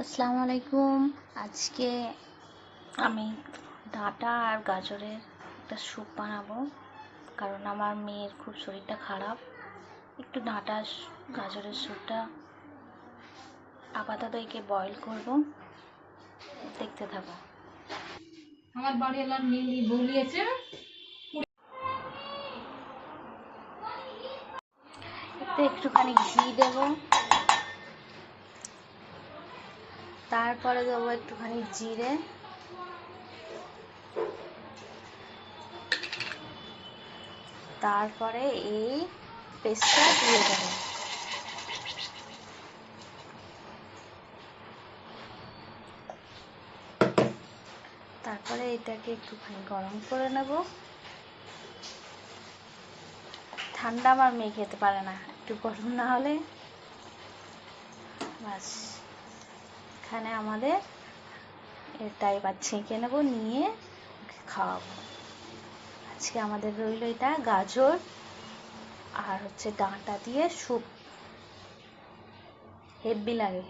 আসসালামু আলাইকুম। আজকে আমি ডাঁটা আর গাজরের একটা স্যুপ বানাবো, কারণ আমার মেয়ের খুব শরীরটা খারাপ। একটু ডাঁটা গাজরের স্যুপটা আপাতত একে বয়েল করব, দেখতে থাকো। আমার বাড়ি এলার মিলি বলিয়েছে একটুখানি ঘি দেব, তারপরে দেবো একটুখানি জিরে, তারপরে এই পেস্টটা দিয়ে দেবো। তারপরে এটাকে একটুখানি গরম করে নেব। ঠান্ডা আমার মেয়ে খেতে পারে না, একটু গরম না হলে বাস। এখানে আমাদের এটা এবার ছেঁকে নেব, নিয়ে ওকে খাওয়াবো। আজকে আমাদের রইল এটা গাজর আর ডাঁটা দিয়ে স্যুপ, হেব্বি লাগে।